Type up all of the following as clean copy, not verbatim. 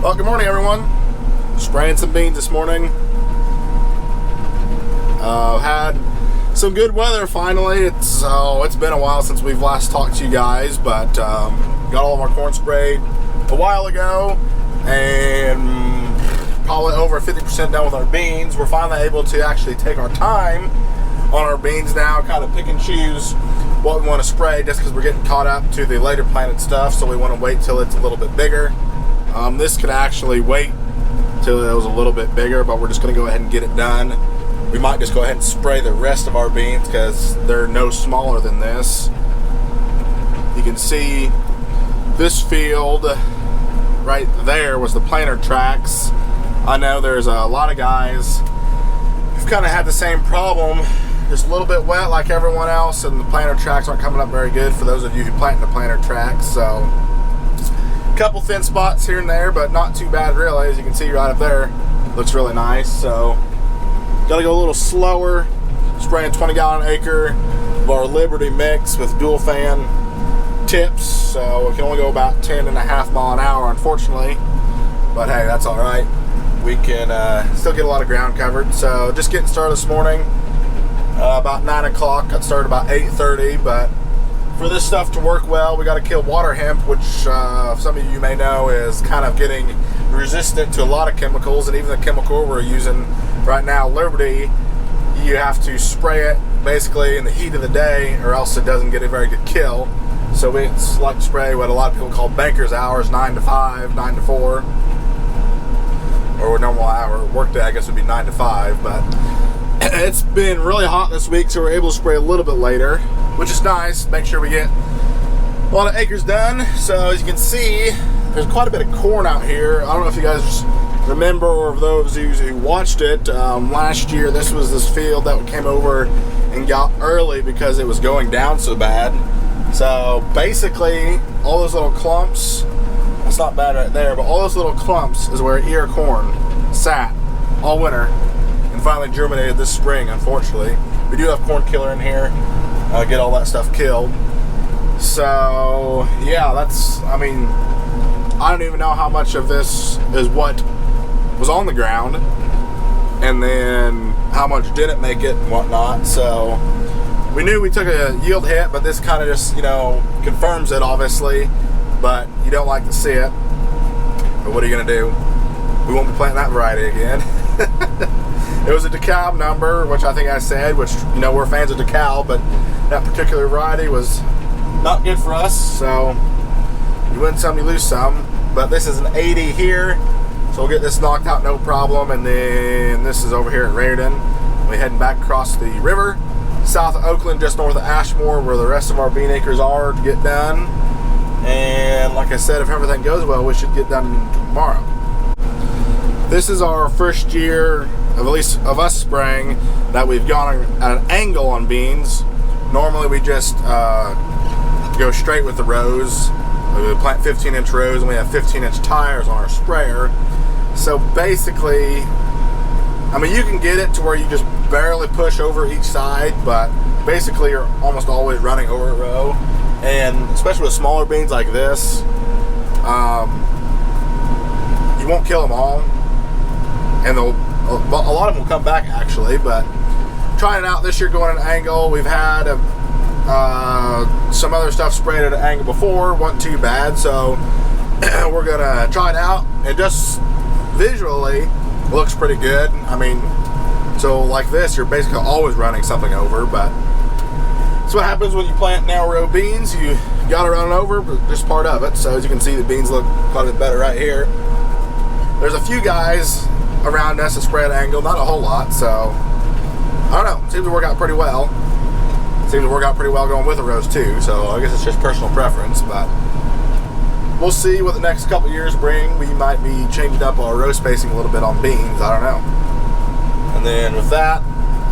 Well, good morning, everyone. Spraying some beans this morning. Had some good weather finally. It's been a while since we've last talked to you guys, but got all of our corn sprayed a while ago, and probably over 50% done with our beans. We're finally able to actually take our time on our beans now, kind of pick and choose what we want to spray, just because we're getting caught up to the later planted stuff, so we want to wait till it's a little bit bigger. This could actually wait till it was a little bit bigger, but we're just going to go ahead and get it done. We might just go ahead and spray the rest of our beans because they're no smaller than this. You can see this field right there was the planter tracks. I know there's a lot of guys who've kind of had the same problem. Just a little bit wet like everyone else, and the planter tracks aren't coming up very good for those of you who plant in the planter tracks. So a couple thin spots here and there, but not too bad really. As you can see right up there, looks really nice. So gotta go a little slower, spraying 20 gallon acre of our Liberty mix with dual fan tips. So it can only go about 10.5 mile an hour, unfortunately, but hey, that's all right. We can still get a lot of ground covered. So just getting started this morning, about 9 o'clock. Got started about 8:30, but for this stuff to work well, we got to kill water hemp, which some of you may know is kind of getting resistant to a lot of chemicals, and even the chemical we're using right now, Liberty, you have to spray it basically in the heat of the day, or else it doesn't get a very good kill. So we like to spray what a lot of people call banker's hours, 9 to 5, 9 to 4, or normal hour. Workday, I guess, would be 9 to 5, but it's been really hot this week, so we're able to spray a little bit later, which is nice. Make sure we get a lot of acres done. So as you can see, there's quite a bit of corn out here. I don't know if you guys remember, or those of you who watched it, last year this was this field that came over and got early because it was going down so bad. So basically all those little clumps, it's not bad right there, but all those little clumps is where ear corn sat all winter and finally germinated this spring. Unfortunately, we do have corn killer in here, get all that stuff killed. So yeah, I mean, I don't even know how much of this is what was on the ground, and then how much didn't make it and whatnot. So we knew we took a yield hit, but this kind of just, confirms it, obviously, but you don't like to see it. But what are you gonna do? We won't be planting that variety again. It was a DeKalb number, which I think I said, which, we're fans of DeKalb, but that particular variety was not good for us. So you win some, you lose some. But this is an 80 here, so we'll get this knocked out no problem. And then this is over here at Raritan. We're heading back across the river, south of Oakland, just north of Ashmore, where the rest of our bean acres are, to get done. And like I said, if everything goes well, we should get done tomorrow. This is our first year, at least of us spraying, that we've gone at an angle on beans. Normally we just go straight with the rows. We plant 15-inch rows, and we have 15-inch tires on our sprayer. So basically, I mean, you can get it to where you just barely push over each side, but basically you're almost always running over a row. And especially with smaller beans like this, you won't kill them all, and a lot of them will come back actually. But trying it out this year, going at an angle. We've had some other stuff sprayed at an angle before, wasn't too bad, so we're gonna try it out. It just visually looks pretty good. I mean, so like this, you're basically always running something over, but that's what happens when you plant narrow row beans. You gotta run it over, but just part of it. So as you can see, the beans look quite a bit better right here. There's a few guys around us that spray at an angle, not a whole lot, so I don't know, seems to work out pretty well. Seems to work out pretty well going with the rows too, so I guess it's just personal preference, but we'll see what the next couple years bring. We might be changing up our row spacing a little bit on beans, I don't know. And then with that,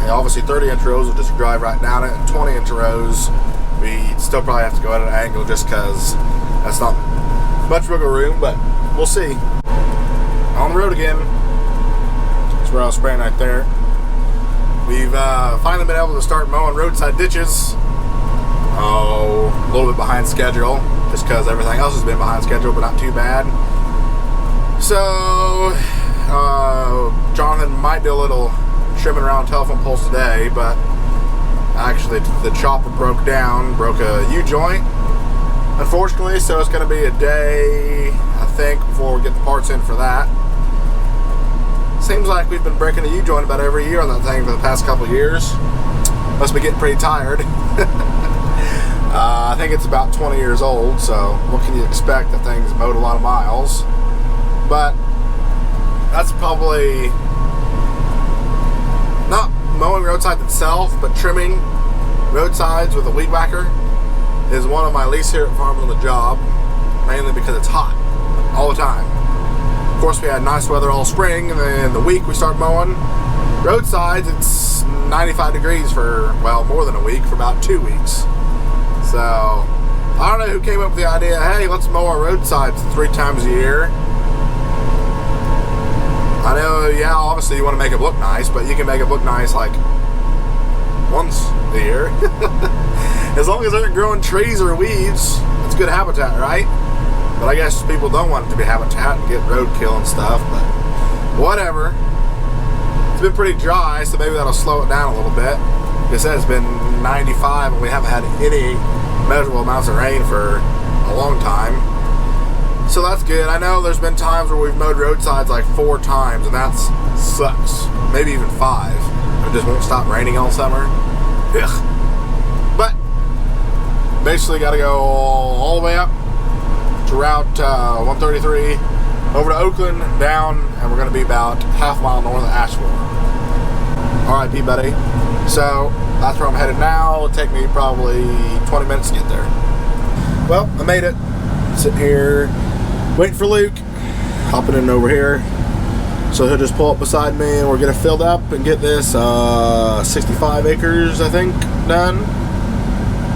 obviously 30-inch rows will just drive right down it, and 20-inch rows, we still probably have to go at an angle just because that's not much wiggle room, but we'll see. On the road again. That's where I was spraying right there. We've finally been able to start mowing roadside ditches. A little bit behind schedule, just because everything else has been behind schedule, but not too bad. So might do a little trimming around telephone poles today, but actually the chopper broke a U-joint, unfortunately, so it's going to be a day, I think, before we get the parts in for that. Seems like we've been breaking a U-joint about every year on that thing for the past couple of years. Must be getting pretty tired. I think it's about 20 years old, so what can you expect? The thing's mowed a lot of miles. But that's probably not mowing roadsides itself, but trimming roadsides with a weed whacker is one of my least favorite farms on the job, mainly because it's hot all the time. Of course, we had nice weather all spring, and then the week we start mowing roadsides, it's 95 degrees for, well, more than a week, for about 2 weeks. So, I don't know who came up with the idea, hey, let's mow our roadsides 3 times a year. I know, yeah, obviously you want to make it look nice, but you can make it look nice like once a year. As long as they aren't growing trees or weeds, it's good habitat, right? But I guess people don't want it to be habitat and get roadkill and stuff, but whatever. It's been pretty dry, so maybe that'll slow it down a little bit. Like I said, it's been 95 and we haven't had any measurable amounts of rain for a long time. So that's good. I know there's been times where we've mowed roadsides like 4 times, and that sucks. Maybe even 5. It just won't stop raining all summer. Ugh. But basically got to go all the way up to Route 133 over to Oakland, down, and we're going to be about half a mile north of Asheville. R.I.P. buddy. So that's where I'm headed now. It'll take me probably 20 minutes to get there. Well, I made it. Sitting here waiting for Luke, hopping in over here. So he'll just pull up beside me and we'll get it filled up and get this 65 acres, I think, done.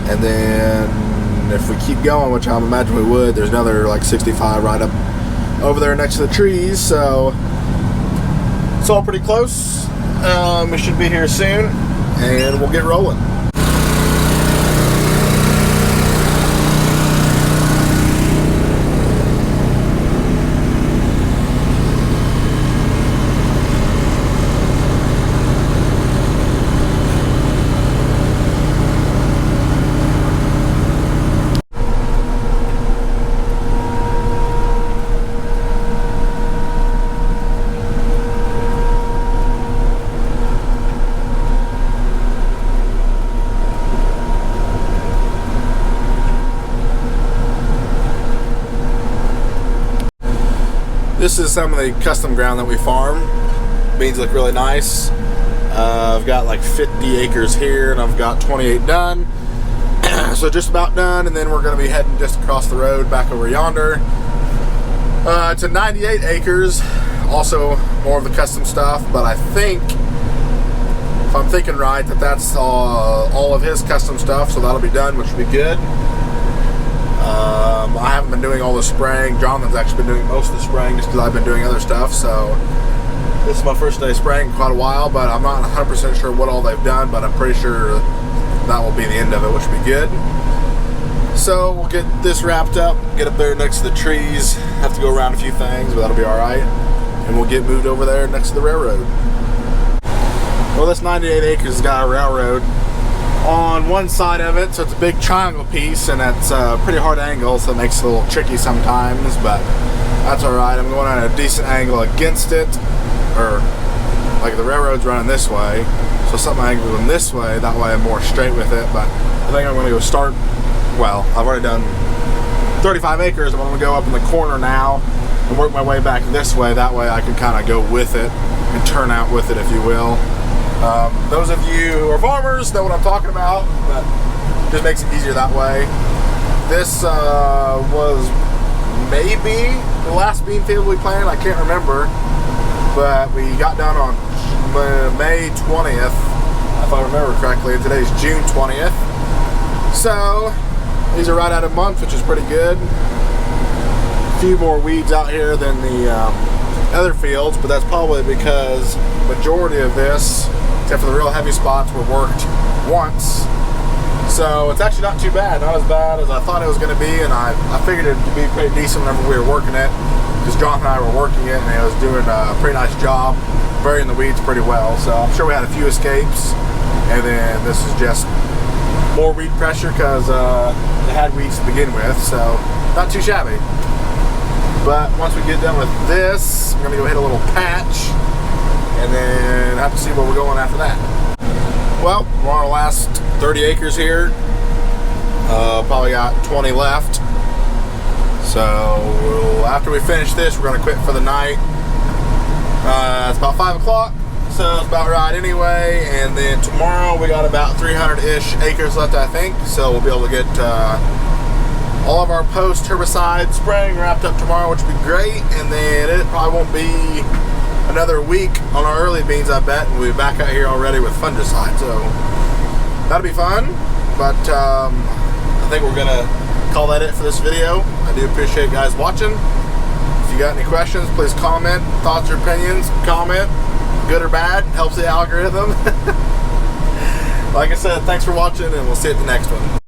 And then if we keep going, which I imagine we would, there's another like 65 right up over there next to the trees. So it's all pretty close. We should be here soon and we'll get rolling. This is some of the custom ground that we farm. Beans look really nice. I've got like 50 acres here and I've got 28 done. So just about done, and then we're going to be heading just across the road back over yonder to 98 acres. Also more of the custom stuff, but I think, if I'm thinking right, that that's all of his custom stuff, so that'll be done, which will be good. I haven't been doing all the spraying. Jonathan's actually been doing most of the spraying just because I've been doing other stuff. So this is my first day spraying in quite a while, but I'm not 100% sure what all they've done, but I'm pretty sure that will be the end of it, which will be good. So we'll get this wrapped up, get up there next to the trees, have to go around a few things, but that'll be all right. And we'll get moved over there next to the railroad. Well, this 98 acres has got a railroad on one side of it, so it's a big triangle piece, and it's a pretty hard angle, so it makes it a little tricky sometimes, but that's alright. I'm going at a decent angle against it, or like the railroad's running this way, so something angled in this way, that way I'm more straight with it. But I think I'm going to go start, well, I've already done 35 acres, I'm going to go up in the corner now and work my way back this way, that way I can kind of go with it and turn out with it, if you will. Those of you who are farmers know what I'm talking about, but it just makes it easier that way. This was maybe the last bean field we planted, I can't remember, but we got done on May 20th, if I remember correctly, and today's June 20th. So these are right out of a month, which is pretty good. A few more weeds out here than the other fields, but that's probably because majority of this, except for the real heavy spots, were worked once. So it's actually not as bad as I thought it was going to be, and I figured it to be pretty decent whenever we were working it. because Jonathan and I were working it, and it was doing a pretty nice job, burying the weeds pretty well. So I'm sure we had a few escapes, and then this is just more weed pressure because it had weeds to begin with, so not too shabby. But once we get done with this, I'm gonna go hit a little patch, and then have to see where we're going after that. Well, we're on our last 30 acres here. Probably got 20 left. So after we finish this, we're gonna quit for the night. It's about 5 o'clock, so it's about right anyway. And then tomorrow we got about 300-ish acres left, I think. So we'll be able to get all of our post herbicide spraying wrapped up tomorrow, which would be great. And then it probably won't be another week on our early beans, I bet, and we'll be back out here already with fungicide. So that'll be fun. But I think we're gonna call that it for this video. I do appreciate you guys watching. If you got any questions, please comment. Thoughts or opinions, comment. Good or bad, helps the algorithm. Like I said, thanks for watching, and we'll see you at the next one.